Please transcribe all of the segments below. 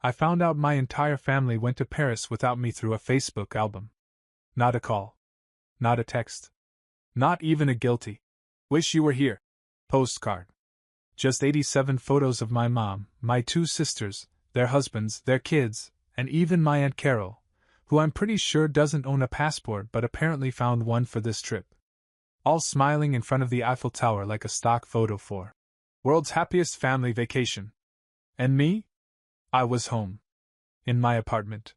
I found out my entire family went to Paris without me through a Facebook album. Not a call. Not a text. Not even a guilty "wish you were here" postcard. Just 87 photos of my mom, my 2 sisters, their husbands, their kids, and even my Aunt Carol, who I'm pretty sure doesn't own a passport but apparently found one for this trip. All smiling in front of the Eiffel Tower like a stock photo for world's happiest family vacation. And me? I was home. In my apartment.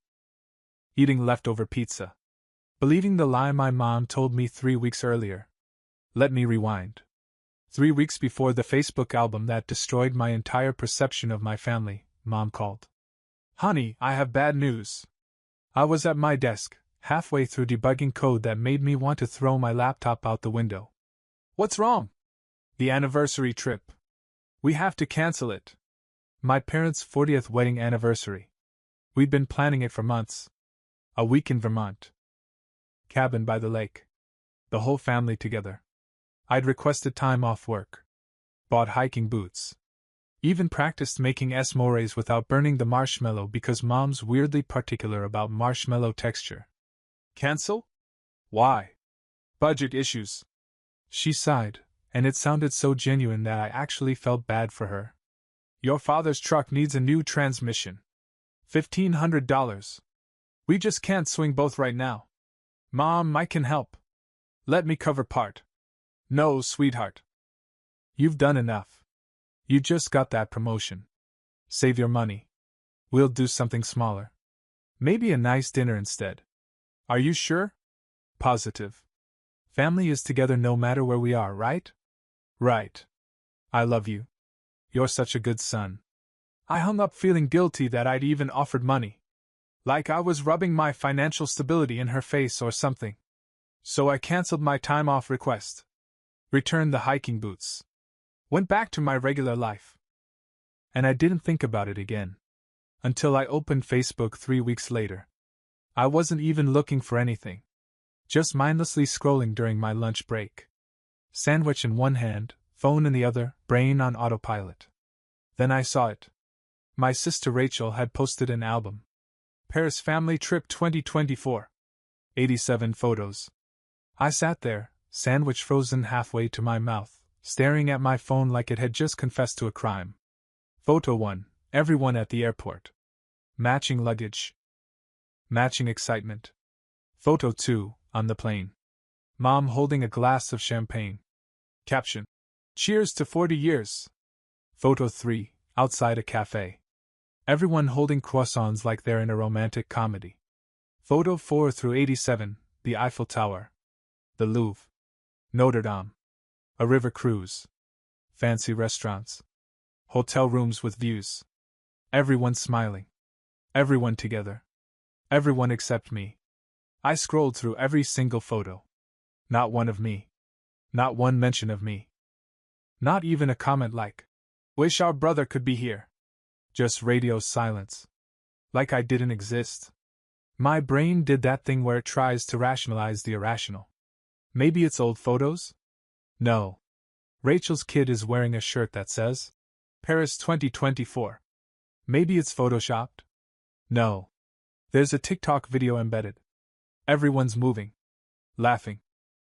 Eating leftover pizza. Believing the lie my mom told me 3 weeks earlier. Let me rewind. 3 weeks before the Facebook album that destroyed my entire perception of my family, Mom called. "Honey, I have bad news." I was at my desk, halfway through debugging code that made me want to throw my laptop out the window. "What's wrong?" "The anniversary trip. We have to cancel it." My parents' 40th wedding anniversary. We'd been planning it for months. A week in Vermont. Cabin by the lake. The whole family together. I'd requested time off work. Bought hiking boots. Even practiced making s'mores without burning the marshmallow because Mom's weirdly particular about marshmallow texture. Cancel? Why? Budget issues. She sighed, and it sounded so genuine that I actually felt bad for her. Your father's truck needs a new transmission. $1,500. We just can't swing both right now. Mom, I can help. Let me cover part. No, sweetheart. You've done enough. You just got that promotion. Save your money. We'll do something smaller. Maybe a nice dinner instead. Are you sure? Positive. Family is together no matter where we are, right? Right. I love you. You're such a good son. I hung up feeling guilty that I'd even offered money. Like I was rubbing my financial stability in her face or something. So I canceled my time off request. Returned the hiking boots. Went back to my regular life. And I didn't think about it again. Until I opened Facebook 3 weeks later. I wasn't even looking for anything. Just mindlessly scrolling during my lunch break. Sandwich in one hand, phone in the other, brain on autopilot. Then I saw it. My sister Rachel had posted an album. Paris Family Trip 2024. 87 photos. I sat there, sandwich frozen halfway to my mouth, staring at my phone like it had just confessed to a crime. Photo 1. Everyone at the airport. Matching luggage. Matching excitement. Photo 2. On the plane. Mom holding a glass of champagne. Caption. Cheers to 40 years. Photo 3. Outside a cafe. Everyone holding croissants like they're in a romantic comedy. Photo 4 through 87. The Eiffel Tower. The Louvre. Notre Dame. A river cruise. Fancy restaurants. Hotel rooms with views. Everyone smiling. Everyone together. Everyone except me. I scrolled through every single photo. Not one of me. Not one mention of me. Not even a comment like, "Wish our brother could be here." Just radio silence. Like I didn't exist. My brain did that thing where it tries to rationalize the irrational. Maybe it's old photos? No. Rachel's kid is wearing a shirt that says, Paris 2024. Maybe it's photoshopped? No. There's a TikTok video embedded. Everyone's moving. Laughing.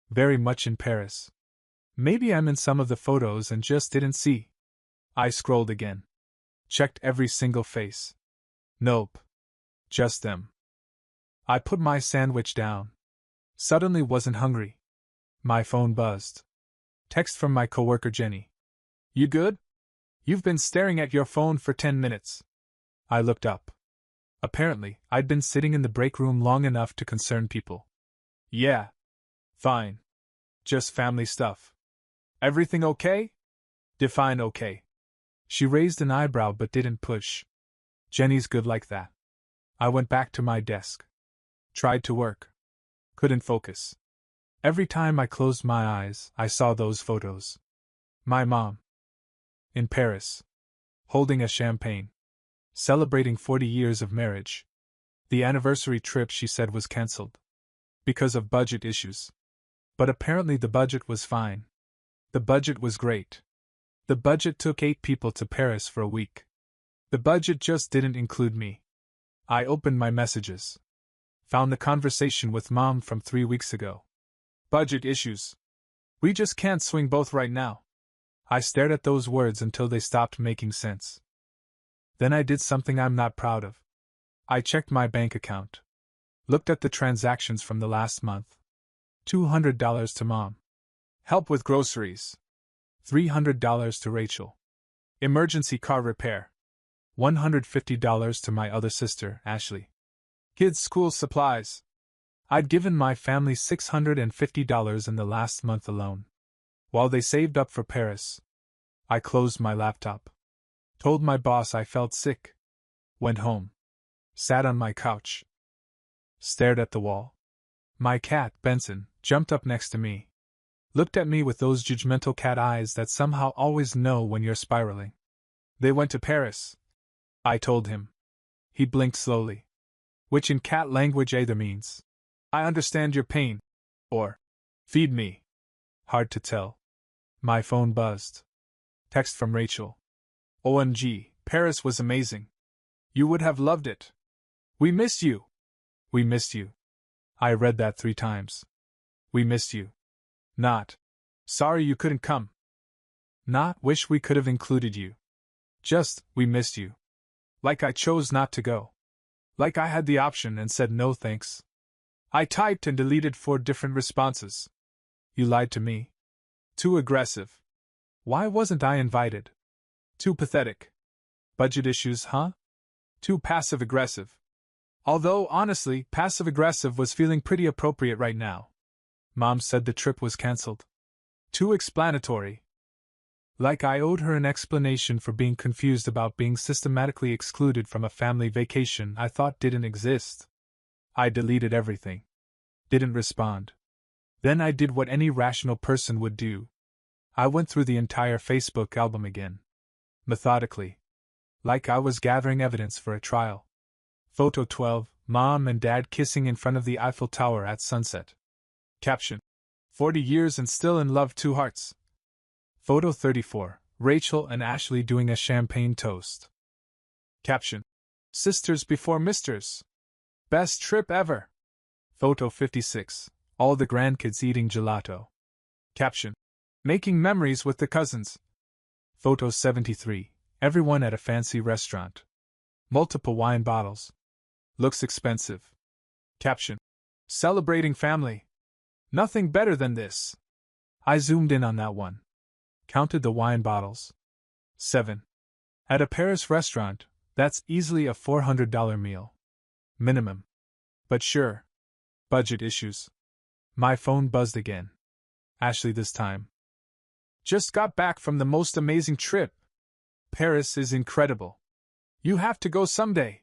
Very much in Paris. Maybe I'm in some of the photos and just didn't see. I scrolled again. Checked every single face. Nope. Just them. I put my sandwich down. Suddenly wasn't hungry. My phone buzzed. Text from my coworker Jenny. You good? You've been staring at your phone for 10 minutes. I looked up. Apparently, I'd been sitting in the break room long enough to concern people. Yeah. Fine. Just family stuff. Everything okay? Define okay. She raised an eyebrow but didn't push. Jenny's good like that. I went back to my desk. Tried to work. Couldn't focus. Every time I closed my eyes, I saw those photos. My mom. In Paris. Holding a champagne. Celebrating 40 years of marriage. The anniversary trip she said was cancelled. Because of budget issues. But apparently the budget was fine. The budget was great. The budget took 8 people to Paris for a week. The budget just didn't include me. I opened my messages. Found the conversation with Mom from 3 weeks ago. Budget issues. We just can't swing both right now. I stared at those words until they stopped making sense. Then I did something I'm not proud of. I checked my bank account. Looked at the transactions from the last month. $200 to Mom. Help with groceries. $300 to Rachel. Emergency car repair. $150 to my other sister, Ashley. Kids' school supplies. I'd given my family $650 in the last month alone. While they saved up for Paris, I closed my laptop. Told my boss I felt sick. Went home. Sat on my couch. Stared at the wall. My cat, Benson, jumped up next to me. Looked at me with those judgmental cat eyes that somehow always know when you're spiraling. They went to Paris, I told him. He blinked slowly. Which in cat language either means, I understand your pain, or, feed me. Hard to tell. My phone buzzed. Text from Rachel. OMG, Paris was amazing. You would have loved it. We missed you. We missed you. I read that 3 times. We missed you. Not, sorry you couldn't come. Not, wish we could have included you. Just, we missed you. Like I chose not to go. Like I had the option and said no thanks. I typed and deleted 4 different responses. You lied to me. Too aggressive. Why wasn't I invited? Too pathetic. Budget issues, huh? Too passive-aggressive. Although, honestly, passive-aggressive was feeling pretty appropriate right now. Mom said the trip was cancelled. Too explanatory. Like I owed her an explanation for being confused about being systematically excluded from a family vacation I thought didn't exist. I deleted everything. Didn't respond. Then I did what any rational person would do. I went through the entire Facebook album again. Methodically. Like I was gathering evidence for a trial. Photo 12, Mom and Dad kissing in front of the Eiffel Tower at sunset. Caption. 40 years and still in love, 2 hearts. Photo 34, Rachel and Ashley doing a champagne toast. Caption. Sisters before misters. Best trip ever. Photo 56, all the grandkids eating gelato. Caption. Making memories with the cousins. Photo 73, everyone at a fancy restaurant. Multiple wine bottles. Looks expensive. Caption. Celebrating family. Nothing better than this. I zoomed in on that one. Counted the wine bottles. 7. At a Paris restaurant, that's easily a $400 meal. Minimum. But sure. Budget issues. My phone buzzed again. Ashley this time. Just got back from the most amazing trip. Paris is incredible. You have to go someday.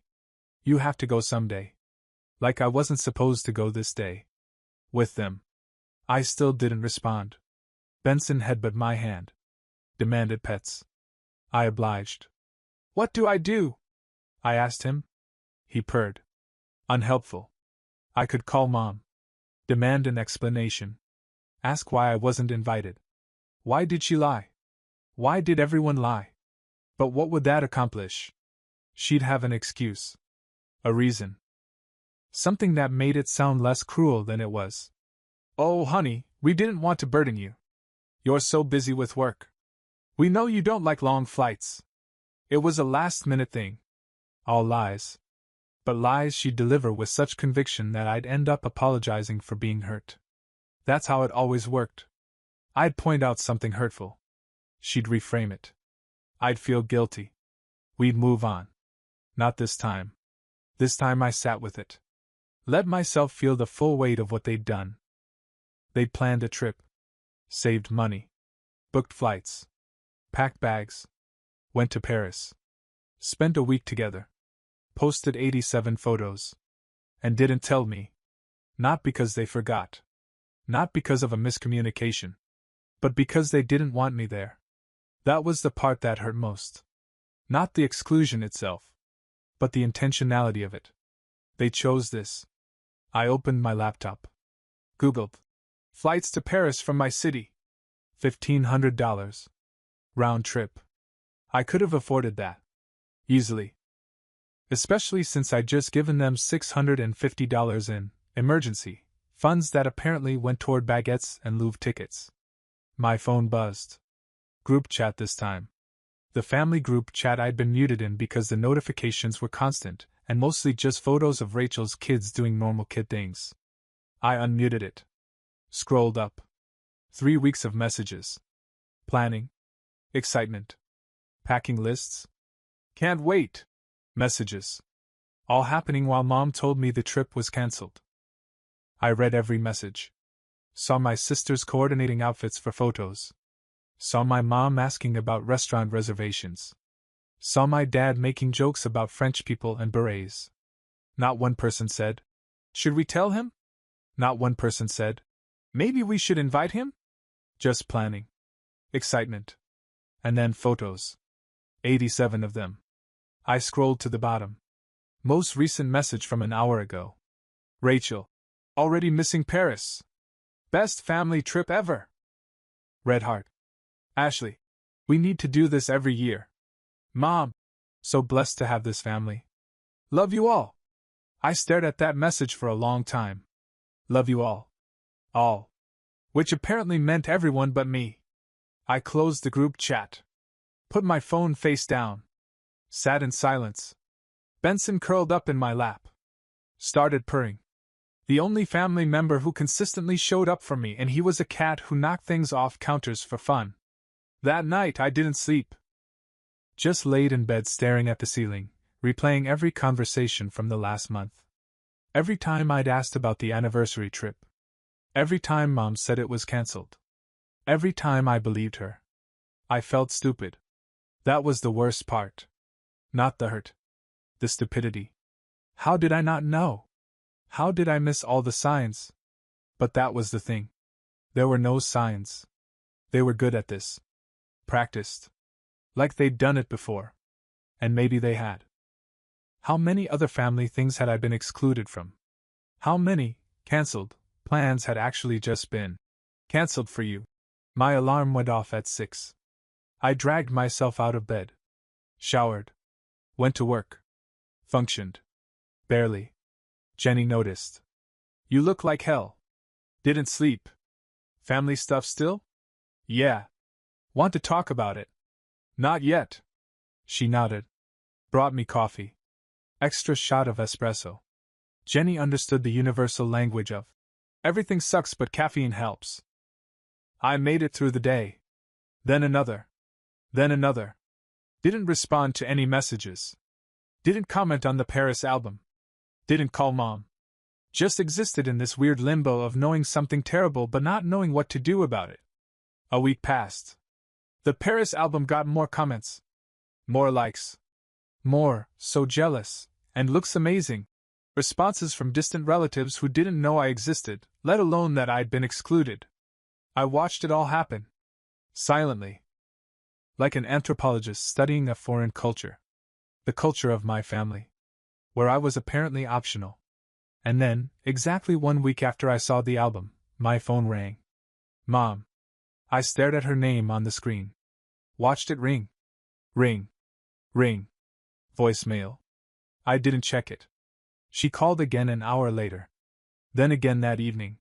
You have to go someday. Like I wasn't supposed to go this day. With them. I still didn't respond. Benson headbutted my hand. Demanded pets. I obliged. What do I do? I asked him. He purred. Unhelpful. I could call Mom. Demand an explanation. Ask why I wasn't invited. Why did she lie? Why did everyone lie? But what would that accomplish? She'd have an excuse. A reason. Something that made it sound less cruel than it was. Oh, honey, we didn't want to burden you. You're so busy with work. We know you don't like long flights. It was a last-minute thing. All lies. But lies she'd deliver with such conviction that I'd end up apologizing for being hurt. That's how it always worked. I'd point out something hurtful. She'd reframe it. I'd feel guilty. We'd move on. Not this time. This time I sat with it. Let myself feel the full weight of what they'd done. They'd planned a trip. Saved money. Booked flights. Packed bags. Went to Paris. Spent a week together. Posted 87 photos. And didn't tell me. Not because they forgot. Not because of a miscommunication. But because they didn't want me there. That was the part that hurt most. Not the exclusion itself. But the intentionality of it. They chose this. I opened my laptop. Googled. Flights to Paris from my city. $1,500. Round trip. I could have afforded that. Easily. Especially since I'd just given them $650 in emergency funds that apparently went toward baguettes and Louvre tickets. My phone buzzed. Group chat this time. The family group chat I'd been muted in because the notifications were constant, and mostly just photos of Rachel's kids doing normal kid things. I unmuted it. Scrolled up. 3 weeks of messages. Planning. Excitement. Packing lists. Can't wait. Messages. All happening while Mom told me the trip was cancelled. I read every message. Saw my sisters coordinating outfits for photos. Saw my mom asking about restaurant reservations. Saw my dad making jokes about French people and berets. Not one person said, "Should we tell him?" Not one person said, "Maybe we should invite him?" Just planning. Excitement. And then photos. 87 of them. I scrolled to the bottom. Most recent message from an hour ago. Rachel. Already missing Paris. Best family trip ever. Red heart. Ashley. We need to do this every year. Mom. So blessed to have this family. Love you all. I stared at that message for a long time. Love you all. All. Which apparently meant everyone but me. I closed the group chat. Put my phone face down. Sat in silence. Benson curled up in my lap. Started purring. The only family member who consistently showed up for me, and he was a cat who knocked things off counters for fun. That night I didn't sleep. Just laid in bed staring at the ceiling, replaying every conversation from the last month. Every time I'd asked about the anniversary trip. Every time Mom said it was cancelled. Every time I believed her. I felt stupid. That was the worst part. Not the hurt. The stupidity. How did I not know? How did I miss all the signs? But that was the thing. There were no signs. They were good at this. Practiced. Like they'd done it before. And maybe they had. How many other family things had I been excluded from? How many, cancelled, plans had actually just been cancelled for you? My alarm went off at 6. I dragged myself out of bed. Showered. Went to work. Functioned. Barely. Jenny noticed. You look like hell. Didn't sleep. Family stuff still? Yeah. Want to talk about it? Not yet. She nodded. Brought me coffee. Extra shot of espresso. Jenny understood the universal language of everything sucks but caffeine helps. I made it through the day. Then another. Then another. Didn't respond to any messages. Didn't comment on the Paris album. Didn't call Mom. Just existed in this weird limbo of knowing something terrible but not knowing what to do about it. A week passed. The Paris album got more comments. More likes. More, so jealous, and looks amazing. Responses from distant relatives who didn't know I existed, let alone that I'd been excluded. I watched it all happen. Silently. Like an anthropologist studying a foreign culture. The culture of my family. Where I was apparently optional. And then, exactly 1 week after I saw the album, my phone rang. Mom. I stared at her name on the screen. Watched it ring. Ring. Ring. Voicemail. I didn't check it. She called again an hour later. Then again that evening.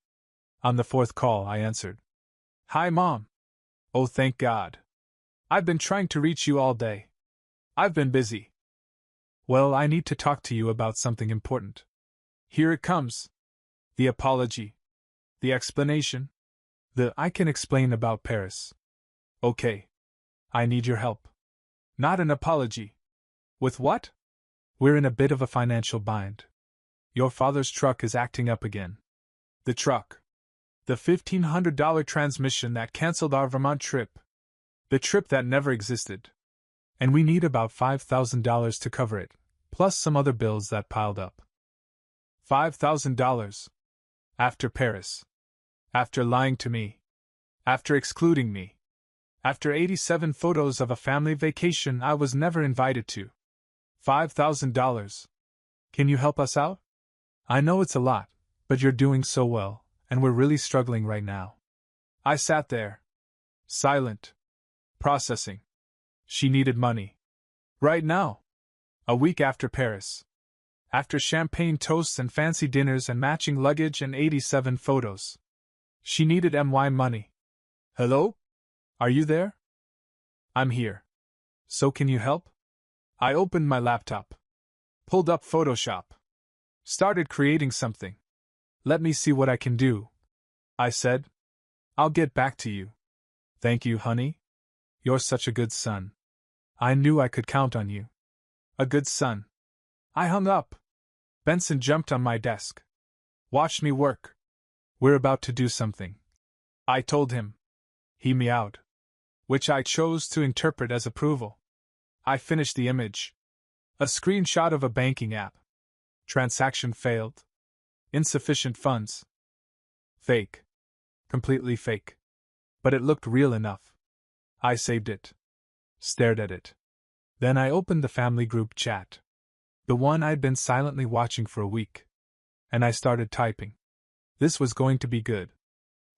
On the 4th call I answered. Hi, Mom. Oh, thank God. I've been trying to reach you all day. I've been busy. Well, I need to talk to you about something important. Here it comes. The apology. The explanation. I can explain about Paris. Okay. I need your help. Not an apology. With what? We're in a bit of a financial bind. Your father's truck is acting up again. The truck. The $1,500 transmission that canceled our Vermont trip. The trip that never existed. And we need about $5,000 to cover it, plus some other bills that piled up. $5,000. After Paris. After lying to me. After excluding me. After 87 photos of a family vacation I was never invited to. $5,000. Can you help us out? I know it's a lot, but you're doing so well, and we're really struggling right now. I sat there. Silent. Processing. She needed money. Right now. A week after Paris. After champagne toasts and fancy dinners and matching luggage and 87 photos. She needed money. Hello? Are you there? I'm here. So can you help? I opened my laptop. Pulled up Photoshop. Started creating something. Let me see what I can do. I said. I'll get back to you. Thank you, honey. You're such a good son. I knew I could count on you. A good son. I hung up. Benson jumped on my desk. Watched me work. We're about to do something. I told him. He meowed. Which I chose to interpret as approval. I finished the image. A screenshot of a banking app. Transaction failed. Insufficient funds. Fake. Completely fake. But it looked real enough. I saved it. Stared at it. Then I opened the family group chat. The one I'd been silently watching for a week. And I started typing. This was going to be good.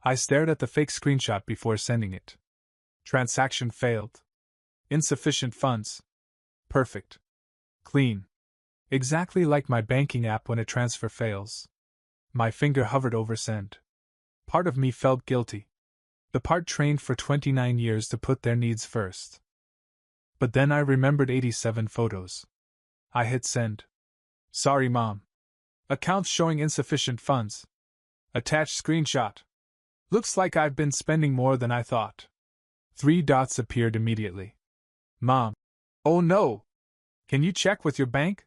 I stared at the fake screenshot before sending it. Transaction failed. Insufficient funds. Perfect. Clean. Exactly like my banking app when a transfer fails. My finger hovered over send. Part of me felt guilty. The part trained for 29 years to put their needs first. But then I remembered 87 photos. I hit send. Sorry, Mom. Accounts showing insufficient funds. Attached screenshot. Looks like I've been spending more than I thought. 3 dots appeared immediately. Mom. Oh no! Can you check with your bank?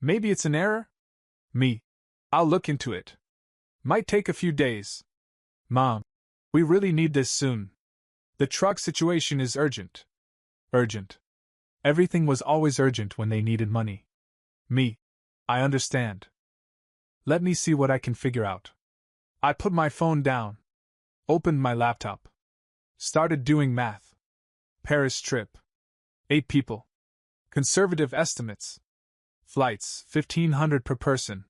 Maybe it's an error? Me. I'll look into it. Might take a few days. Mom. We really need this soon. The truck situation is urgent. Urgent. Everything was always urgent when they needed money. Me. I understand. Let me see what I can figure out. I put my phone down. Opened my laptop. Started doing math. Paris trip. 8 people. Conservative estimates. Flights, 1,500 per person.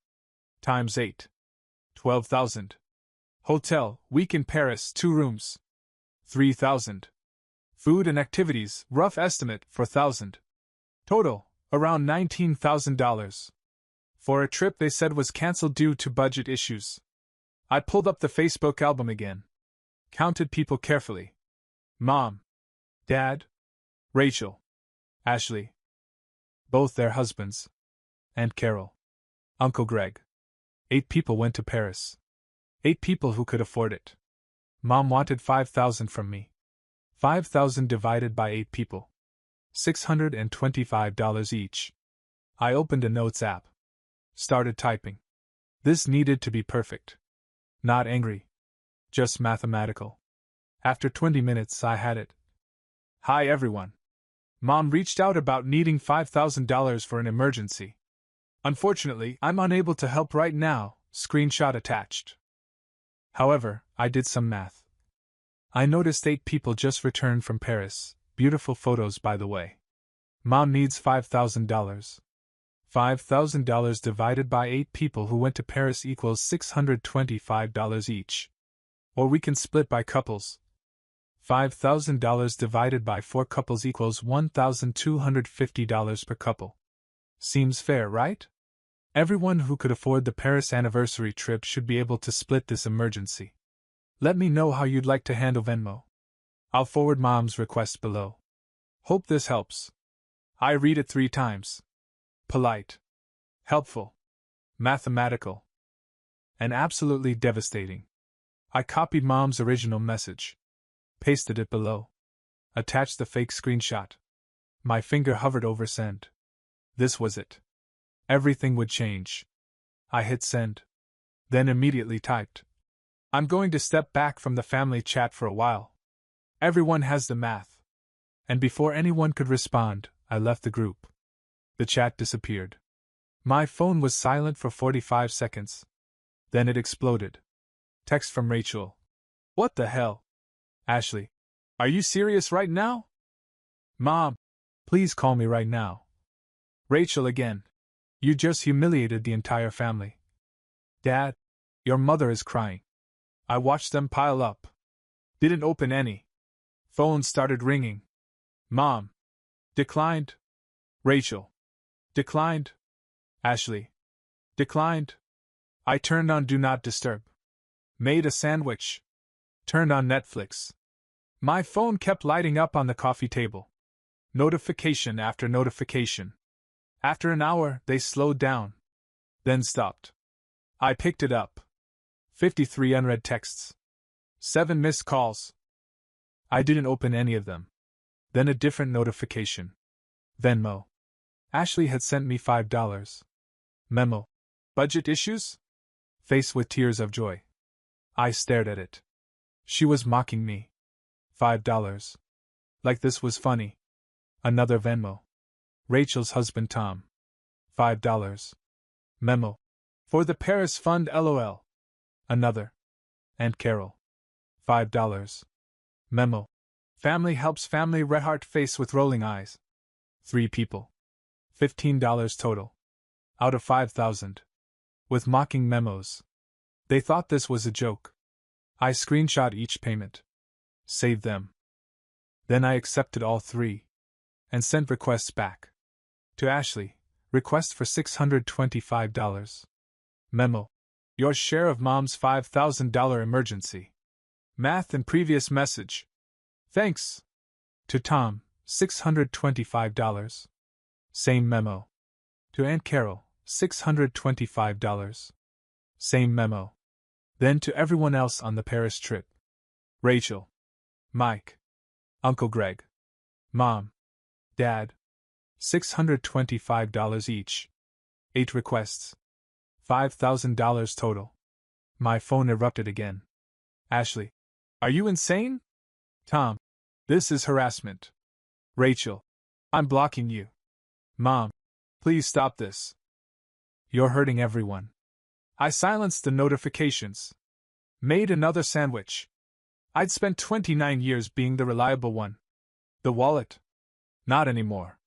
Times 8. 12,000. Hotel, week in Paris, 2 rooms. 3,000. Food and activities, rough estimate, 4,000. Total, around $19,000. For a trip they said was cancelled due to budget issues. I pulled up the Facebook album again. Counted people carefully. Mom. Dad. Rachel. Ashley. Both their husbands. Aunt Carol. Uncle Greg. 8 people went to Paris. 8 people who could afford it. Mom wanted $5,000 from me. 5,000 divided by 8 people. $625 each. I opened a notes app. Started typing. This needed to be perfect. Not angry. Just mathematical. After 20 minutes I had it. Hi everyone. Mom reached out about needing $5,000 for an emergency. Unfortunately, I'm unable to help right now, screenshot attached. However, I did some math. I noticed 8 people just returned from Paris, beautiful photos by the way. Mom needs $5,000. $5,000 divided by 8 people who went to Paris equals $625 each. Or we can split by couples. $5,000 divided by 4 couples equals $1,250 per couple. Seems fair, right? Everyone who could afford the Paris anniversary trip should be able to split this emergency. Let me know how you'd like to handle Venmo. I'll forward Mom's request below. Hope this helps. I read it 3 times. Polite. Helpful. Mathematical. And absolutely devastating. I copied Mom's original message. Pasted it below. Attached the fake screenshot. My finger hovered over send. This was it. Everything would change. I hit send. Then immediately typed. I'm going to step back from the family chat for a while. Everyone has the math. And before anyone could respond, I left the group. The chat disappeared. My phone was silent for 45 seconds. Then it exploded. Text from Rachel. What the hell? Ashley. Are you serious right now? Mom. Please call me right now. Rachel again. You just humiliated the entire family. Dad. Your mother is crying. I watched them pile up. Didn't open any. Phone started ringing. Mom. Declined. Rachel. Declined. Ashley. Declined. I turned on Do Not Disturb. Made a sandwich. Turned on Netflix. My phone kept lighting up on the coffee table. Notification after notification. After an hour, they slowed down. Then stopped. I picked it up. 53 unread texts. 7 missed calls. I didn't open any of them. Then a different notification. Venmo. Ashley had sent me $5. Memo. Budget issues? Face with tears of joy. I stared at it. She was mocking me. $5. Like this was funny. Another Venmo. Rachel's husband Tom. $5. Memo. For the Paris Fund LOL. Another. Aunt Carol. $5. Memo. Family helps family Redheart face with rolling eyes. 3 people. $15 total. Out of 5,000. With mocking memos. They thought this was a joke. I screenshot each payment. Saved them. Then I accepted all 3. And sent requests back. To Ashley, request for $625. Memo. Your share of Mom's $5,000 emergency. Math and previous message. Thanks. To Tom, $625. Same memo. To Aunt Carol, $625. Same memo. Then to everyone else on the Paris trip. Rachel. Mike. Uncle Greg. Mom. Dad. $625 each. 8 requests. $5,000 total. My phone erupted again. Ashley. Are you insane? Tom. This is harassment. Rachel. I'm blocking you. Mom. Please stop this. You're hurting everyone. I silenced the notifications. Made another sandwich. I'd spent 29 years being the reliable one. The wallet. Not anymore.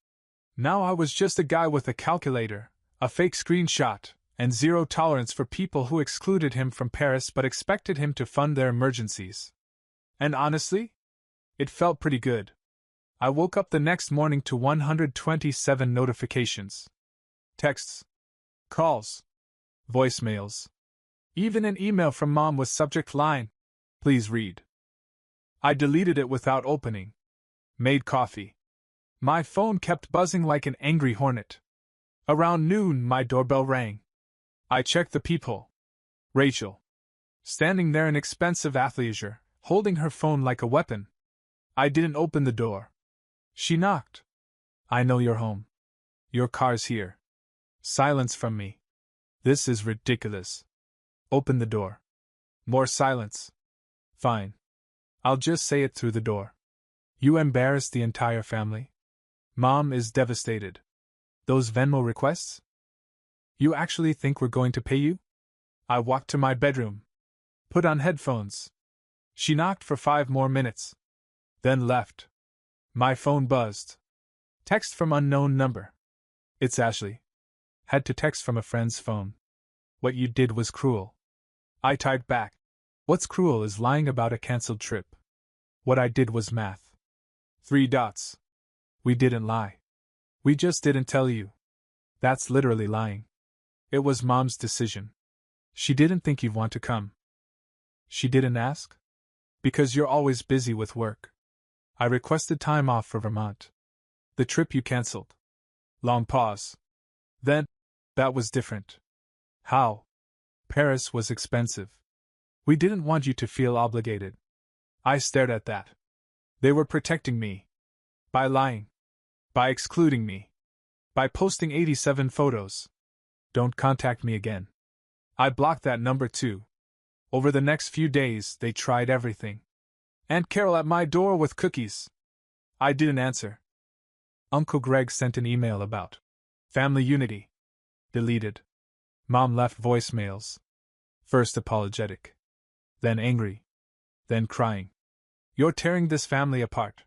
Now I was just a guy with a calculator, a fake screenshot, and zero tolerance for people who excluded him from Paris but expected him to fund their emergencies. And honestly, it felt pretty good. I woke up the next morning to 127 notifications. Texts. Calls. Voicemails. Even an email from Mom with subject line, "Please read." I deleted it without opening. Made coffee. My phone kept buzzing like an angry hornet. Around noon, my doorbell rang. I checked the peephole. Rachel. Standing there in expensive athleisure, holding her phone like a weapon. I didn't open the door. She knocked. I know you're home. Your car's here. Silence from me. This is ridiculous. Open the door. More silence. Fine. I'll just say it through the door. You embarrassed the entire family? Mom is devastated. Those Venmo requests? You actually think we're going to pay you? I walked to my bedroom. Put on headphones. She knocked for 5 more minutes. Then left. My phone buzzed. Text from unknown number. It's Ashley. Had to text from a friend's phone. What you did was cruel. I typed back. What's cruel is lying about a cancelled trip. What I did was math. 3 dots. We didn't lie. We just didn't tell you. That's literally lying. It was Mom's decision. She didn't think you'd want to come. She didn't ask? Because you're always busy with work. I requested time off for Vermont. The trip you cancelled. Long pause. Then, that was different. How? Paris was expensive. We didn't want you to feel obligated. I stared at that. They were protecting me. By lying. By excluding me. By posting 87 photos. Don't contact me again. I blocked that number too. Over the next few days, they tried everything. Aunt Carol at my door with cookies. I didn't answer. Uncle Greg sent an email about family unity. Deleted. Mom left voicemails. First apologetic. Then angry. Then crying. You're tearing this family apart.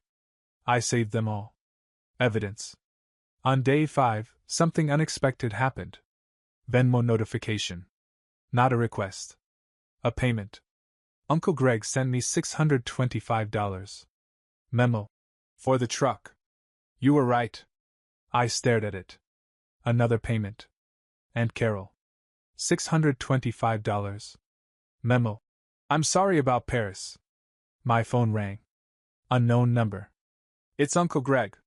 I saved them all. Evidence. On day 5, something unexpected happened. Venmo notification. Not a request. A payment. Uncle Greg sent me $625. Memo. For the truck. You were right. I stared at it. Another payment. Aunt Carol. $625. Memo. I'm sorry about Paris. My phone rang. Unknown number. It's Uncle Greg.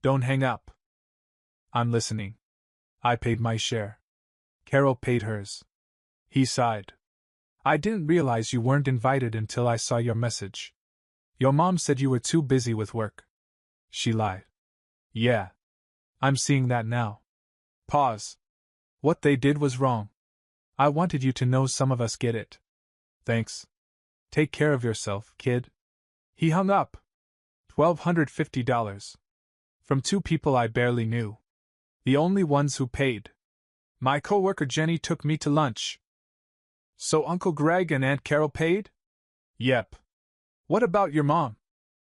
Don't hang up. I'm listening. I paid my share. Carol paid hers. He sighed. I didn't realize you weren't invited until I saw your message. Your mom said you were too busy with work. She lied. Yeah. I'm seeing that now. Pause. What they did was wrong. I wanted you to know some of us get it. Thanks. Take care of yourself, kid. He hung up. $1,250. From two people I barely knew. The only ones who paid. My coworker Jenny took me to lunch. So Uncle Greg and Aunt Carol paid? Yep. What about your mom?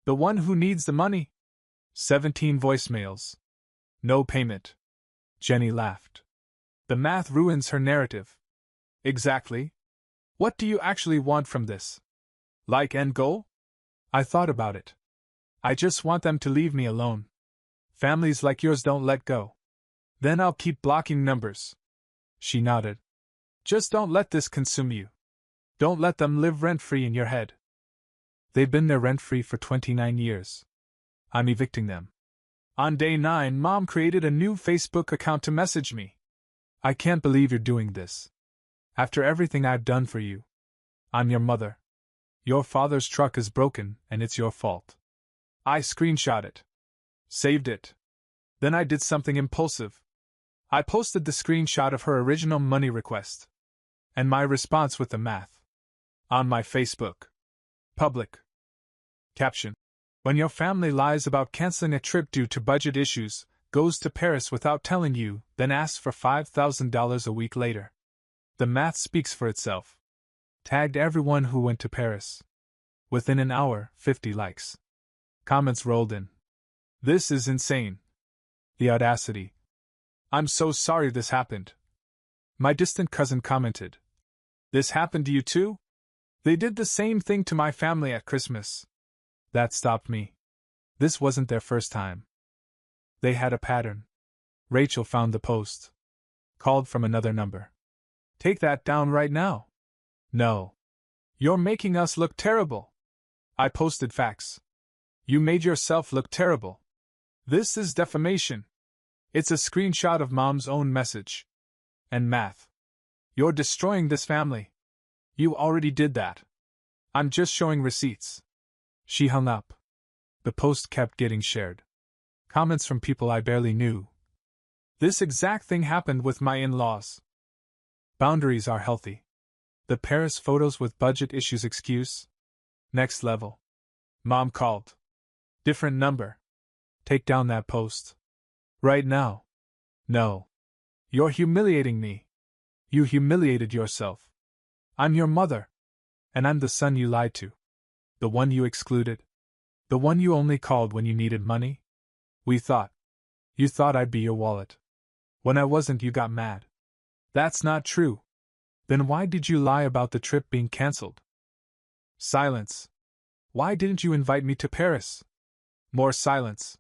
The one who needs the money? 17 voicemails. No payment. Jenny laughed. The math ruins her narrative. Exactly. What do you actually want from this? Like end goal? I thought about it. I just want them to leave me alone. Families like yours don't let go. Then I'll keep blocking numbers. She nodded. Just don't let this consume you. Don't let them live rent-free in your head. They've been there rent-free for 29 years. I'm evicting them. On day 9, Mom created a new Facebook account to message me. I can't believe you're doing this. After everything I've done for you. I'm your mother. Your father's truck is broken, and it's your fault. I screenshot it. Saved it. Then I did something impulsive. I posted the screenshot of her original money request. And my response with the math. On my Facebook. Public. Caption. When your family lies about canceling a trip due to budget issues, goes to Paris without telling you, then asks for $5,000 a week later. The math speaks for itself. Tagged everyone who went to Paris. Within an hour, 50 likes. Comments rolled in. This is insane. The audacity. I'm so sorry this happened. My distant cousin commented. This happened to you too? They did the same thing to my family at Christmas. That stopped me. This wasn't their first time. They had a pattern. Rachel found the post. Called from another number. Take that down right now. No. You're making us look terrible. I posted facts. You made yourself look terrible. This is defamation. It's a screenshot of Mom's own message. And math. You're destroying this family. You already did that. I'm just showing receipts. She hung up. The post kept getting shared. Comments from people I barely knew. This exact thing happened with my in-laws. Boundaries are healthy. The Paris photos with budget issues excuse? Next level. Mom called. Different number. Take down that post. Right now. No. You're humiliating me. You humiliated yourself. I'm your mother. And I'm the son you lied to. The one you excluded. The one you only called when you needed money. You thought I'd be your wallet. When I wasn't, you got mad. That's not true. Then why did you lie about the trip being cancelled? Silence. Why didn't you invite me to Paris? More silence.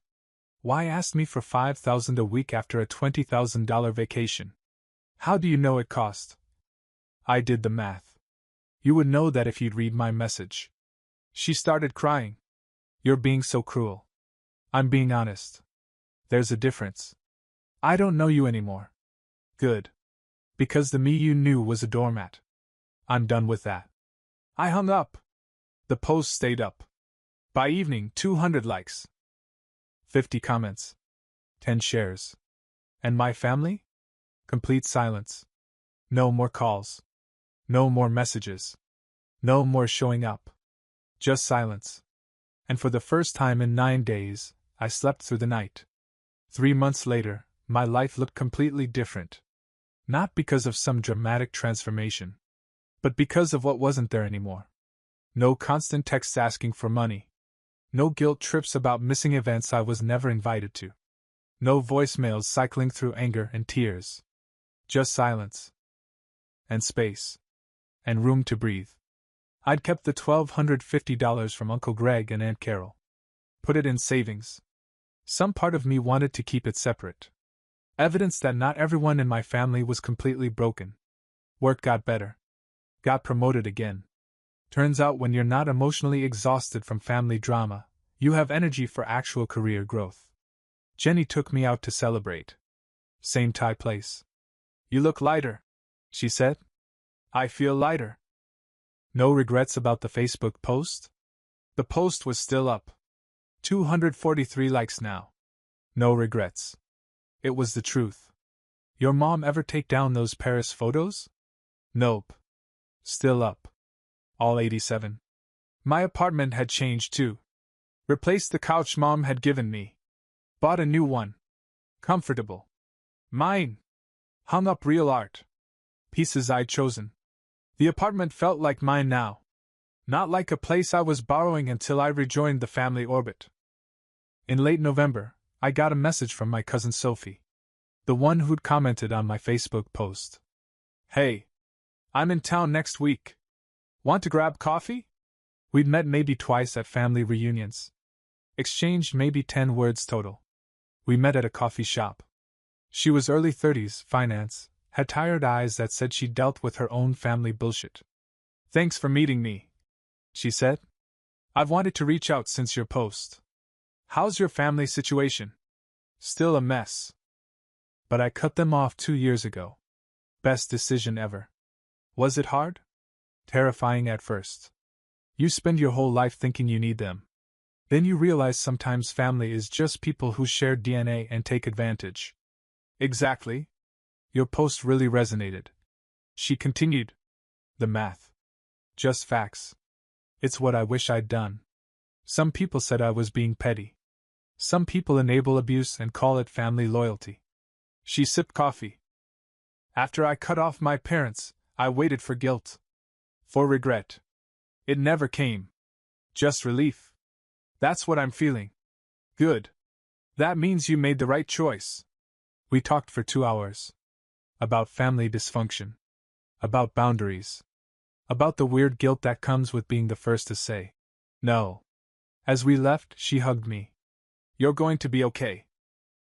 Why ask me for $5,000 a week after a $20,000 vacation? How do you know it cost? I did the math. You would know that if you'd read my message. She started crying. You're being so cruel. I'm being honest. There's a difference. I don't know you anymore. Good. Because the me you knew was a doormat. I'm done with that. I hung up. The post stayed up. By evening, 200 likes. 50 comments. 10 shares. And my family? Complete silence. No more calls. No more messages. No more showing up. Just silence. And for the first time in 9 days, I slept through the night. 3 months later, my life looked completely different. Not because of some dramatic transformation, but because of what wasn't there anymore. No constant texts asking for money. No guilt trips about missing events I was never invited to. No voicemails cycling through anger and tears. Just silence. And space. And room to breathe. I'd kept the $1,250 from Uncle Greg and Aunt Carol. Put it in savings. Some part of me wanted to keep it separate. Evidence that not everyone in my family was completely broken. Work got better. Got promoted again. Turns out when you're not emotionally exhausted from family drama, you have energy for actual career growth. Jenny took me out to celebrate. Same Thai place. You look lighter, she said. I feel lighter. No regrets about the Facebook post? The post was still up. 243 likes now. No regrets. It was the truth. Your mom ever take down those Paris photos? Nope. Still up. All 87. My apartment had changed too. Replaced the couch mom had given me. Bought a new one. Comfortable. Mine. Hung up real art. Pieces I'd chosen. The apartment felt like mine now. Not like a place I was borrowing until I rejoined the family orbit. In late November, I got a message from my cousin Sophie. The one who'd commented on my Facebook post. Hey. I'm in town next week. Want to grab coffee? We'd met maybe twice at family reunions. Exchanged maybe 10 words total. We met at a coffee shop. She was early 30s, finance, had tired eyes that said she dealt with her own family bullshit. Thanks for meeting me, she said. I've wanted to reach out since your post. How's your family situation? Still a mess. But I cut them off 2 years ago. Best decision ever. Was it hard? Terrifying at first. You spend your whole life thinking you need them. Then you realize sometimes family is just people who share DNA and take advantage. Exactly. Your post really resonated. She continued. The math. Just facts. It's what I wish I'd done. Some people said I was being petty. Some people enable abuse and call it family loyalty. She sipped coffee. After I cut off my parents, I waited for guilt. For regret. It never came. Just relief. That's what I'm feeling. Good. That means you made the right choice. We talked for 2 hours. About family dysfunction. About boundaries. About the weird guilt that comes with being the first to say no. As we left, she hugged me. You're going to be okay.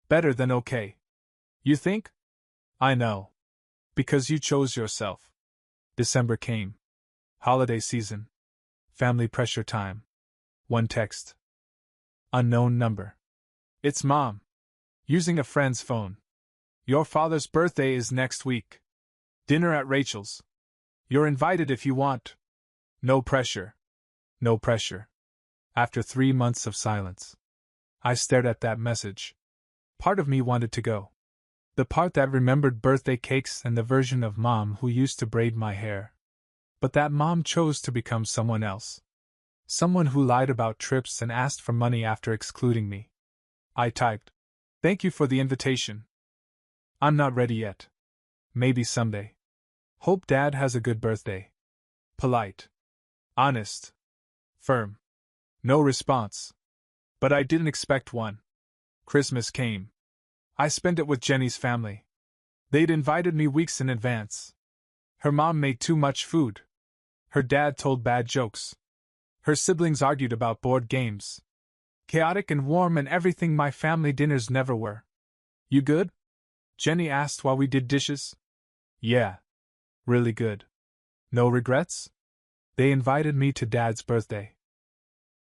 Better than okay. You think? I know. Because you chose yourself. December came. Holiday season. Family pressure time. One text. Unknown number. It's Mom. Using a friend's phone. Your father's birthday is next week. Dinner at Rachel's. You're invited if you want. No pressure. No pressure. After 3 months of silence, I stared at that message. Part of me wanted to go. The part that remembered birthday cakes and the version of Mom who used to braid my hair. But that Mom chose to become someone else. Someone who lied about trips and asked for money after excluding me. I typed, "Thank you for the invitation. I'm not ready yet. Maybe someday. Hope Dad has a good birthday." Polite. Honest. Firm. No response. But I didn't expect one. Christmas came. I spent it with Jenny's family. They'd invited me weeks in advance. Her mom made too much food. Her dad told bad jokes. Her siblings argued about board games. Chaotic and warm and everything my family dinners never were. You good? Jenny asked while we did dishes. Yeah. Really good. No regrets? They invited me to Dad's birthday.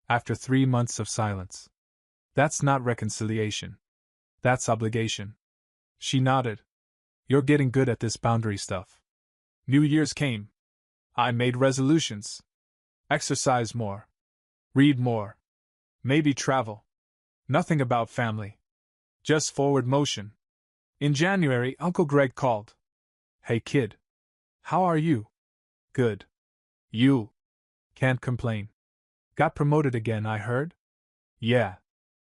After 3 months of silence. That's not reconciliation. That's obligation. She nodded. You're getting good at this boundary stuff. New Year's came. I made resolutions. Exercise more. Read more. Maybe travel. Nothing about family. Just forward motion. In January, Uncle Greg called. Hey kid. How are you? Good. You? Can't complain. Got promoted again, I heard? Yeah.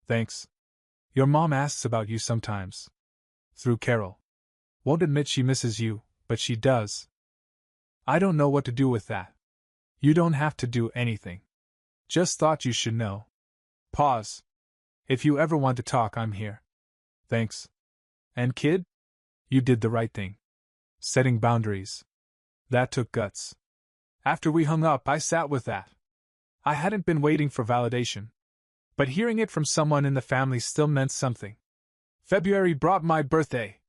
Thanks. Your mom asks about you sometimes. Through Carol. Won't admit she misses you, but she does. I don't know what to do with that. You don't have to do anything. Just thought you should know. Pause. If you ever want to talk, I'm here. Thanks. And kid? You did the right thing. Setting boundaries. That took guts. After we hung up, I sat with that. I hadn't been waiting for validation. But hearing it from someone in the family still meant something. February brought my birthday.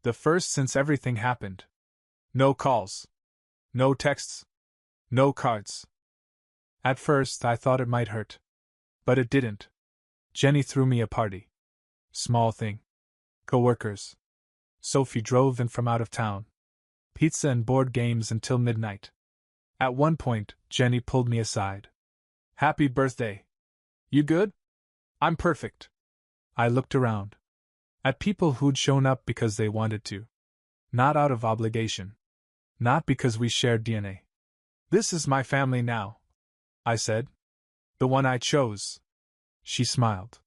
The first since everything happened. No calls. No texts. No cards. At first I thought it might hurt. But it didn't. Jenny threw me a party. Small thing. Coworkers. Sophie drove in from out of town. Pizza and board games until midnight. At one point, Jenny pulled me aside. Happy birthday. You good? I'm perfect. I looked around. At people who'd shown up because they wanted to. Not out of obligation. Not because we shared DNA. This is my family now, I said. The one I chose. She smiled.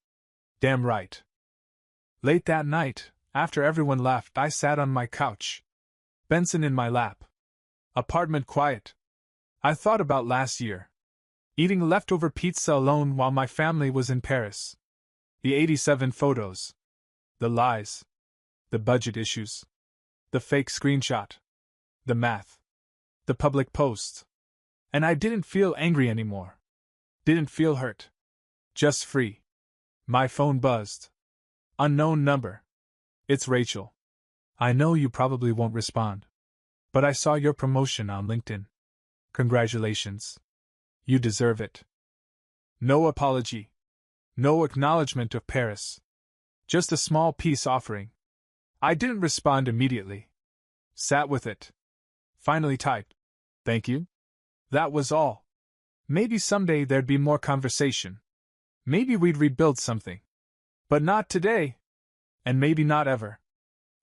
Damn right. Late that night, after everyone left, I sat on my couch. Benson in my lap. Apartment quiet. I thought about last year. Eating leftover pizza alone while my family was in Paris. The 87 photos. The lies. The budget issues. The fake screenshot. The math. The public posts. And I didn't feel angry anymore. Didn't feel hurt. Just free. My phone buzzed. Unknown number. It's Rachel. I know you probably won't respond. But I saw your promotion on LinkedIn. Congratulations. You deserve it. No apology. No acknowledgement of Paris. Just a small peace offering. I didn't respond immediately. Sat with it. Finally typed. Thank you. That was all. Maybe someday there'd be more conversation. Maybe we'd rebuild something. But not today. And maybe not ever.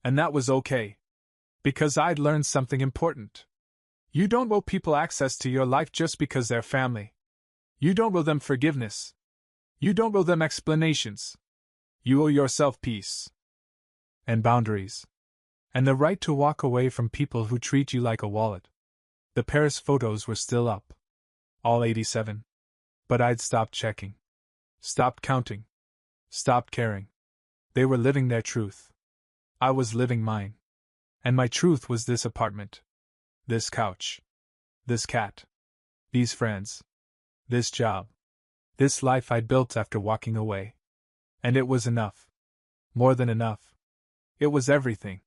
And that was okay. Because I'd learned something important. You don't owe people access to your life just because they're family. You don't owe them forgiveness. You don't owe them explanations. You owe yourself peace. And boundaries. And the right to walk away from people who treat you like a wallet. The Paris photos were still up. All 87. But I'd stopped checking. Stopped counting. Stopped caring. They were living their truth. I was living mine. And my truth was this apartment. This couch. This cat. These friends. This job. This life I'd built after walking away. And it was enough. More than enough. It was everything.